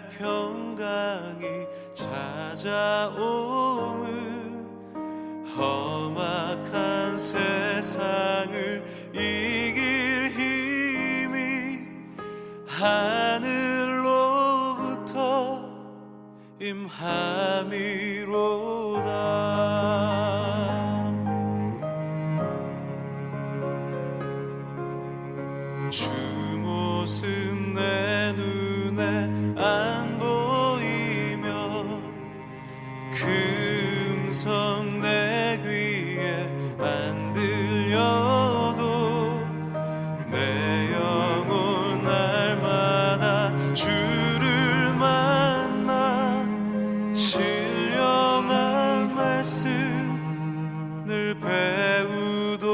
평강이 찾아오면 험악한 세상을 이길 힘이 하늘로부터 임함이로다. 주 모습 내 눈에 안 보이며 그 음성 내 귀에 안 들려도 내 영혼 날마다 주를 만나 신령한 말씀 늘 배우도다.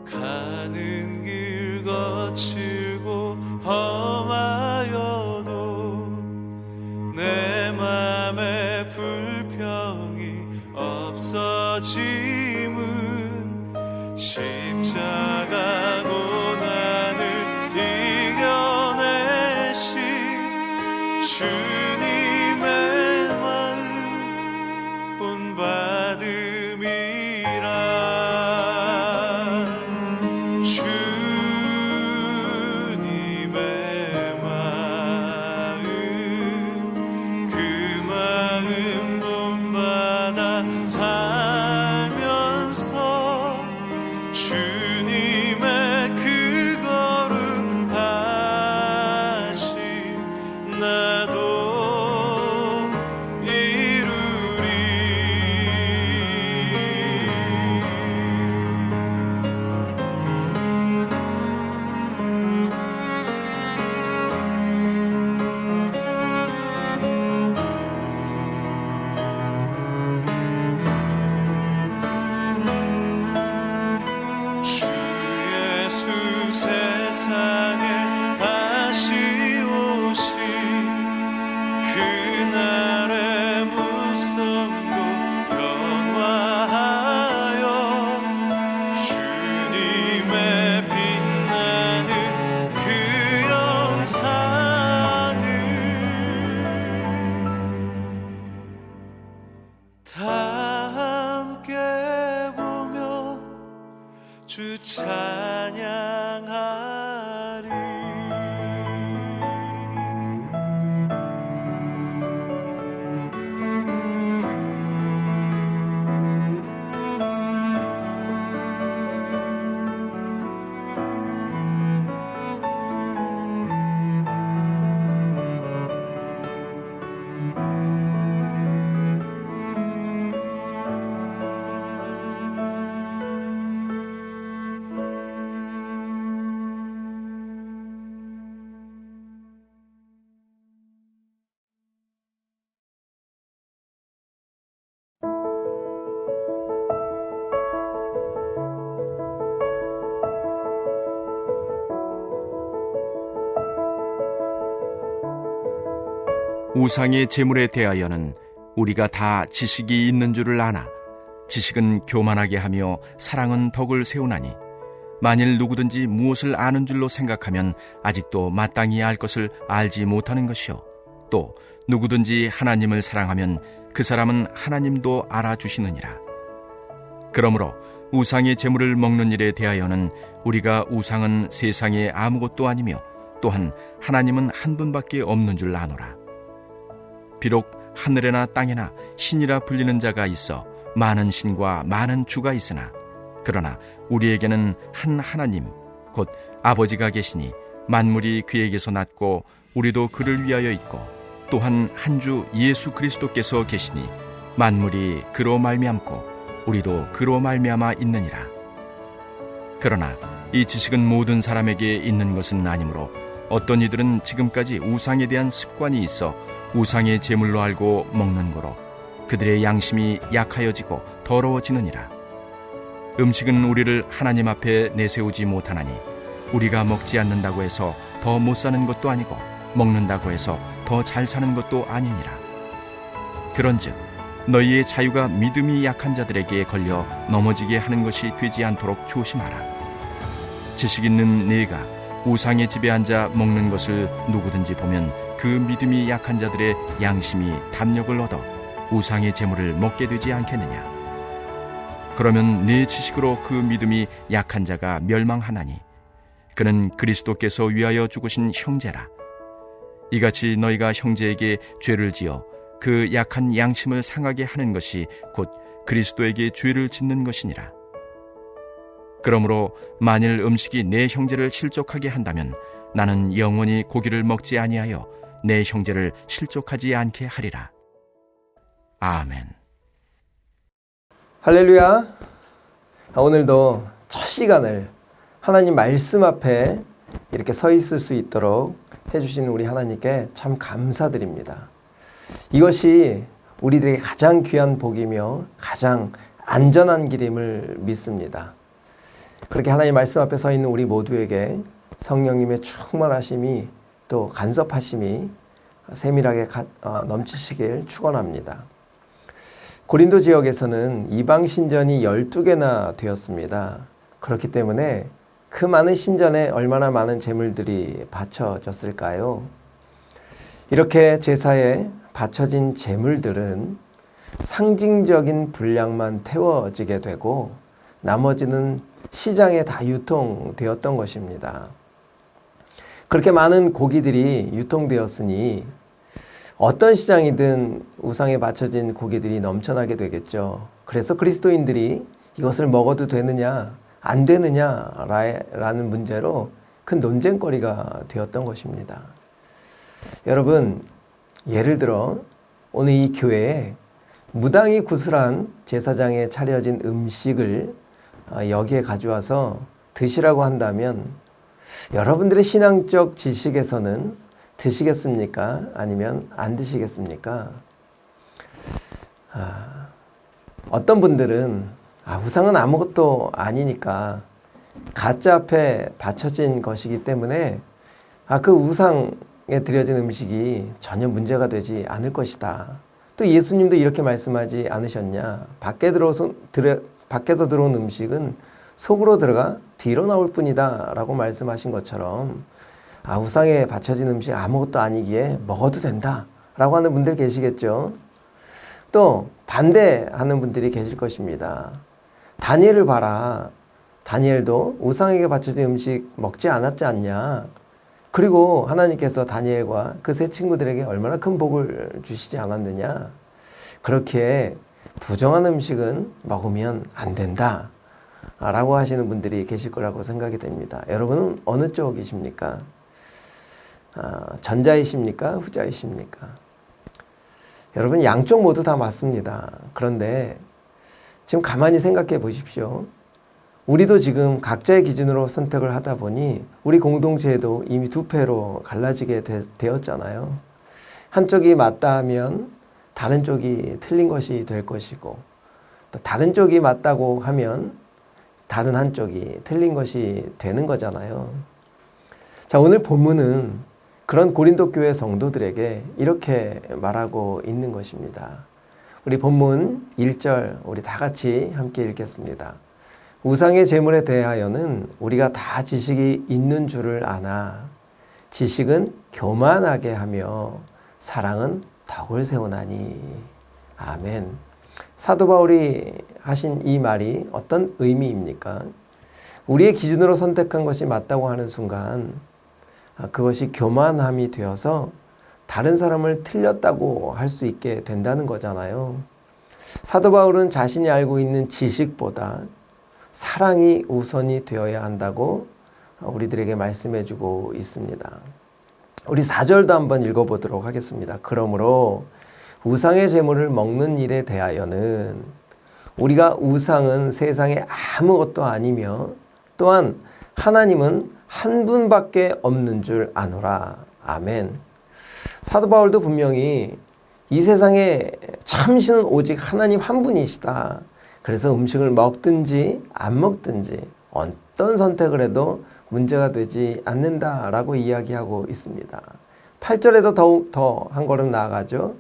가는 길 거칠고 험하여도 내 맘에 불평이 없어짐은 십자가 고난을 이겨내신 주님의 마음 본받음이라. 다 함께 보며 주 찬양하리. 우상의 제물에 대하여는 우리가 다 지식이 있는 줄을 아나 지식은 교만하게 하며 사랑은 덕을 세우나니 만일 누구든지 무엇을 아는 줄로 생각하면 아직도 마땅히 알 것을 알지 못하는 것이요 또 누구든지 하나님을 사랑하면 그 사람은 하나님도 알아주시느니라. 그러므로 우상의 제물을 먹는 일에 대하여는 우리가 우상은 세상에 아무것도 아니며 또한 하나님은 한 분밖에 없는 줄 아노라. 비록 하늘에나 땅에나 신이라 불리는 자가 있어 많은 신과 많은 주가 있으나 그러나 우리에게는 한 하나님 곧 아버지가 계시니 만물이 그에게서 났고 우리도 그를 위하여 있고 또한 한 주 예수 그리스도께서 계시니 만물이 그로 말미암고 우리도 그로 말미암아 있느니라. 그러나 이 지식은 모든 사람에게 있는 것은 아니므로 어떤 이들은 지금까지 우상에 대한 습관이 있어 우상의 제물로 알고 먹는 거로 그들의 양심이 약하여지고 더러워지느니라. 음식은 우리를 하나님 앞에 내세우지 못하나니 우리가 먹지 않는다고 해서 더 못 사는 것도 아니고 먹는다고 해서 더 잘 사는 것도 아니니라. 그런즉 너희의 자유가 믿음이 약한 자들에게 걸려 넘어지게 하는 것이 되지 않도록 조심하라. 지식 있는 네가 우상의 집에 앉아 먹는 것을 누구든지 보면 그 믿음이 약한 자들의 양심이 담력을 얻어 우상의 제물을 먹게 되지 않겠느냐. 그러면 네 지식으로 그 믿음이 약한 자가 멸망하나니 그는 그리스도께서 위하여 죽으신 형제라. 이같이 너희가 형제에게 죄를 지어 그 약한 양심을 상하게 하는 것이 곧 그리스도에게 죄를 짓는 것이니라. 그러므로 만일 음식이 내 형제를 실족하게 한다면 나는 영원히 고기를 먹지 아니하여 내 형제를 실족하지 않게 하리라. 아멘. 할렐루야. 오늘도 첫 시간을 하나님 말씀 앞에 이렇게 서 있을 수 있도록 해주시는 우리 하나님께 참 감사드립니다. 이것이 우리들에게 가장 귀한 복이며 가장 안전한 길임을 믿습니다. 그렇게 하나님 말씀 앞에 서 있는 우리 모두에게 성령님의 충만하심이 또 간섭하심이 세밀하게 넘치시길 축원합니다. 고린도 지역에서는 이방 신전이 12개나 되었습니다. 그렇기 때문에 그 많은 신전에 얼마나 많은 제물들이 바쳐졌을까요? 이렇게 제사에 바쳐진 제물들은 상징적인 분량만 태워지게 되고 나머지는 시장에 다 유통되었던 것입니다. 그렇게 많은 고기들이 유통되었으니 어떤 시장이든 우상에 바쳐진 고기들이 넘쳐나게 되겠죠. 그래서 그리스도인들이 이것을 먹어도 되느냐 안 되느냐라는 문제로 큰 논쟁거리가 되었던 것입니다. 여러분, 예를 들어 오늘 이 교회에 무당이 구슬한 제사장에 차려진 음식을 여기에 가져와서 드시라고 한다면 여러분들의 신앙적 지식에서는 드시겠습니까? 아니면 안 드시겠습니까? 어떤 분들은 우상은 아무것도 아니니까 가짜 앞에 바쳐진 것이기 때문에 그 우상에 드려진 음식이 전혀 문제가 되지 않을 것이다. 또 예수님도 이렇게 말씀하지 않으셨냐? 밖에서 들어온 음식은 속으로 들어가 뒤로 나올 뿐이다 라고 말씀하신 것처럼 우상에 바쳐진 음식 아무것도 아니기에 먹어도 된다 라고 하는 분들 계시겠죠. 또 반대하는 분들이 계실 것입니다. 다니엘을 봐라. 다니엘도 우상에게 바쳐진 음식 먹지 않았지 않냐. 그리고 하나님께서 다니엘과 그 세 친구들에게 얼마나 큰 복을 주시지 않았느냐. 그렇게 부정한 음식은 먹으면 안 된다 라고 하시는 분들이 계실 거라고 생각이 됩니다. 여러분은 어느 쪽이십니까? 전자이십니까? 후자이십니까? 여러분 양쪽 모두 다 맞습니다. 그런데 지금 가만히 생각해 보십시오. 우리도 지금 각자의 기준으로 선택을 하다 보니 우리 공동체에도 이미 두 패로 갈라지게 되었잖아요. 한쪽이 맞다 하면 다른 쪽이 틀린 것이 될 것이고 또 다른 쪽이 맞다고 하면 다른 한쪽이 틀린 것이 되는 거잖아요. 자, 오늘 본문은 그런 고린도 교회 성도들에게 이렇게 말하고 있는 것입니다. 우리 본문 1절 우리 다 같이 함께 읽겠습니다. 우상의 제물에 대하여는 우리가 다 지식이 있는 줄을 아나 지식은 교만하게 하며 사랑은 덕을 세우나니. 아멘. 사도 바울이 하신 이 말이 어떤 의미입니까? 우리의 기준으로 선택한 것이 맞다고 하는 순간 그것이 교만함이 되어서 다른 사람을 틀렸다고 할 수 있게 된다는 거잖아요. 사도 바울은 자신이 알고 있는 지식보다 사랑이 우선이 되어야 한다고 우리들에게 말씀해주고 있습니다. 우리 4절도 한번 읽어보도록 하겠습니다. 그러므로 우상의 제물을 먹는 일에 대하여는 우리가 우상은 세상에 아무것도 아니며 또한 하나님은 한 분밖에 없는 줄 아노라. 아멘. 사도 바울도 분명히 이 세상에 참신은 오직 하나님 한 분이시다. 그래서 음식을 먹든지 안 먹든지 어떤 선택을 해도 문제가 되지 않는다라고 이야기하고 있습니다. 8절에도 더욱 더 한 걸음 나아가죠.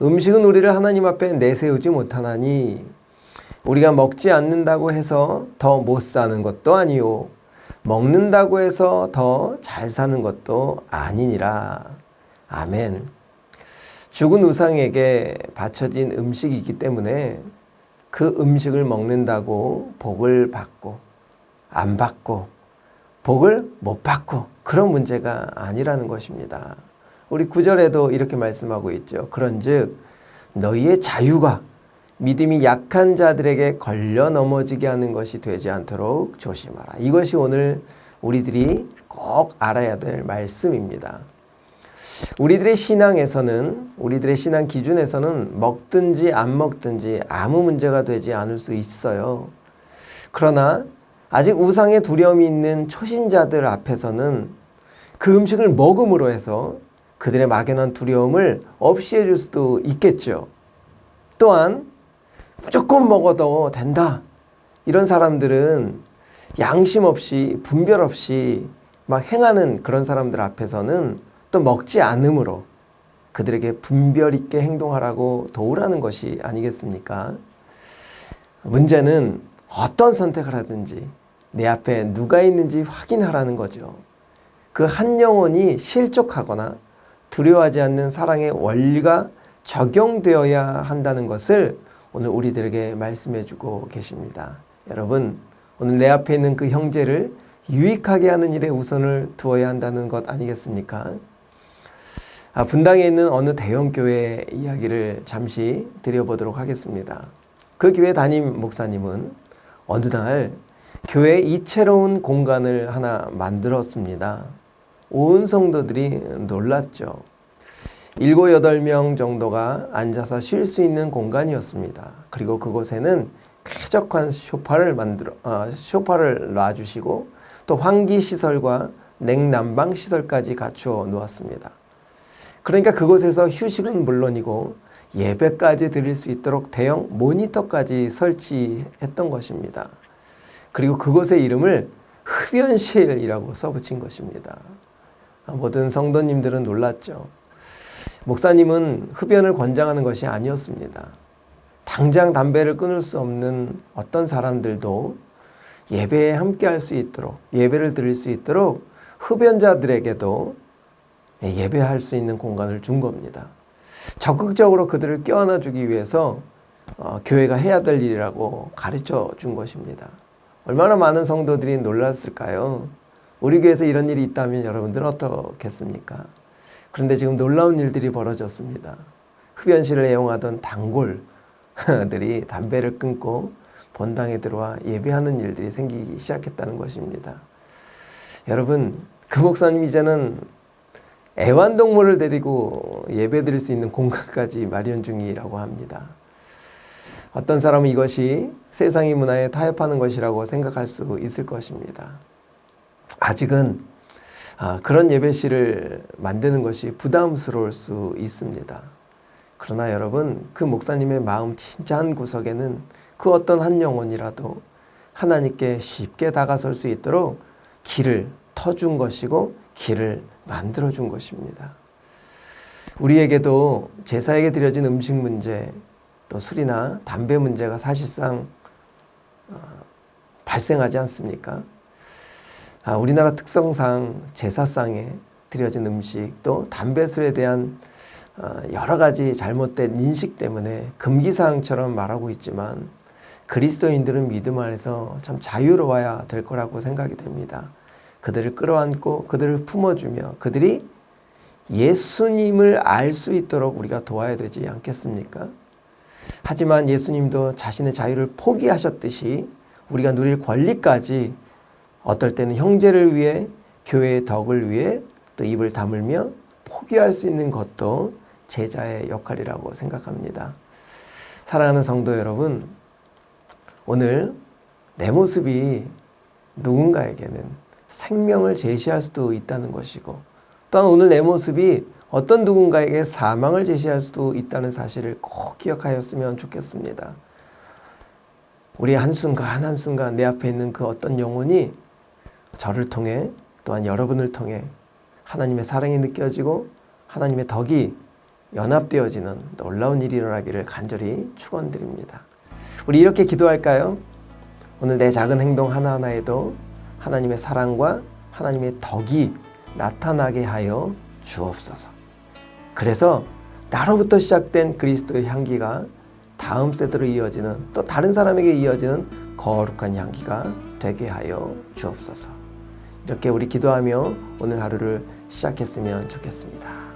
음식은 우리를 하나님 앞에 내세우지 못하나니 우리가 먹지 않는다고 해서 더 못 사는 것도 아니요 먹는다고 해서 더 잘 사는 것도 아니니라. 아멘. 죽은 우상에게 바쳐진 음식이기 때문에 그 음식을 먹는다고 복을 받고 안 받고 복을 못 받고 그런 문제가 아니라는 것입니다. 우리 9절에도 이렇게 말씀하고 있죠. 그런즉 너희의 자유가 믿음이 약한 자들에게 걸려 넘어지게 하는 것이 되지 않도록 조심하라. 이것이 오늘 우리들이 꼭 알아야 될 말씀입니다. 우리들의 신앙에서는, 우리들의 신앙 기준에서는 먹든지 안 먹든지 아무 문제가 되지 않을 수 있어요. 그러나 아직 우상의 두려움이 있는 초신자들 앞에서는 그 음식을 먹음으로 해서 그들의 막연한 두려움을 없이 해줄 수도 있겠죠. 또한 무조건 먹어도 된다. 이런 사람들은 양심 없이 분별 없이 막 행하는 그런 사람들 앞에서는 또 먹지 않음으로 그들에게 분별 있게 행동하라고 도우라는 것이 아니겠습니까? 문제는 어떤 선택을 하든지 내 앞에 누가 있는지 확인하라는 거죠. 그 한 영혼이 실족하거나 두려워하지 않는 사랑의 원리가 적용되어야 한다는 것을 오늘 우리들에게 말씀해 주고 계십니다. 여러분, 오늘 내 앞에 있는 그 형제를 유익하게 하는 일에 우선을 두어야 한다는 것 아니겠습니까? 분당에 있는 어느 대형교회 이야기를 잠시 드려보도록 하겠습니다. 그 교회 담임 목사님은 어느 날 교회에 이채로운 공간을 하나 만들었습니다. 온 성도들이 놀랐죠. 7, 8명 정도가 앉아서 쉴 수 있는 공간이었습니다. 그리고 그곳에는 쾌적한 소파를 놔주시고 또 환기시설과 냉난방 시설까지 갖추어 놓았습니다. 그러니까 그곳에서 휴식은 물론이고 예배까지 드릴 수 있도록 대형 모니터까지 설치했던 것입니다. 그리고 그곳의 이름을 흡연실이라고 써붙인 것입니다. 모든 성도님들은 놀랐죠. 목사님은 흡연을 권장하는 것이 아니었습니다. 당장 담배를 끊을 수 없는 어떤 사람들도 예배에 함께할 수 있도록, 예배를 드릴 수 있도록 흡연자들에게도 예배할 수 있는 공간을 준 겁니다. 적극적으로 그들을 껴안아 주기 위해서 교회가 해야 될 일이라고 가르쳐 준 것입니다. 얼마나 많은 성도들이 놀랐을까요? 우리 교회에서 이런 일이 있다면 여러분들은 어떻겠습니까? 그런데 지금 놀라운 일들이 벌어졌습니다. 흡연실을 애용하던 단골들이 담배를 끊고 본당에 들어와 예배하는 일들이 생기기 시작했다는 것입니다. 여러분, 그 목사님 이제는 애완동물을 데리고 예배 드릴 수 있는 공간까지 마련 중이라고 합니다. 어떤 사람은 이것이 세상의 문화에 타협하는 것이라고 생각할 수 있을 것입니다. 아직은 그런 예배실을 만드는 것이 부담스러울 수 있습니다. 그러나 여러분, 그 목사님의 마음 진짜 한 구석에는 그 어떤 한 영혼이라도 하나님께 쉽게 다가설 수 있도록 길을 터준 것이고 길을 만들어준 것입니다. 우리에게도 제사에게 드려진 음식 문제, 또 술이나 담배 문제가 사실상 발생하지 않습니까? 우리나라 특성상 제사상에 드려진 음식, 또 담배, 술에 대한 여러 가지 잘못된 인식 때문에 금기사항처럼 말하고 있지만 그리스도인들은 믿음 안에서 참 자유로워야 될 거라고 생각이 됩니다. 그들을 끌어안고 그들을 품어주며 그들이 예수님을 알 수 있도록 우리가 도와야 되지 않겠습니까? 하지만 예수님도 자신의 자유를 포기하셨듯이 우리가 누릴 권리까지 어떨 때는 형제를 위해, 교회의 덕을 위해 또 입을 다물며 포기할 수 있는 것도 제자의 역할이라고 생각합니다. 사랑하는 성도 여러분, 오늘 내 모습이 누군가에게는 생명을 제시할 수도 있다는 것이고, 또한 오늘 내 모습이 어떤 누군가에게 사망을 제시할 수도 있다는 사실을 꼭 기억하였으면 좋겠습니다. 우리 한순간 한순간 내 앞에 있는 그 어떤 영혼이 저를 통해, 또한 여러분을 통해 하나님의 사랑이 느껴지고 하나님의 덕이 연합되어지는 놀라운 일이 일어나기를 간절히 축원드립니다. 우리 이렇게 기도할까요? 오늘 내 작은 행동 하나하나에도 하나님의 사랑과 하나님의 덕이 나타나게 하여 주옵소서. 그래서 나로부터 시작된 그리스도의 향기가 다음 세대로 이어지는, 또 다른 사람에게 이어지는 거룩한 향기가 되게 하여 주옵소서. 이렇게 우리 기도하며 오늘 하루를 시작했으면 좋겠습니다.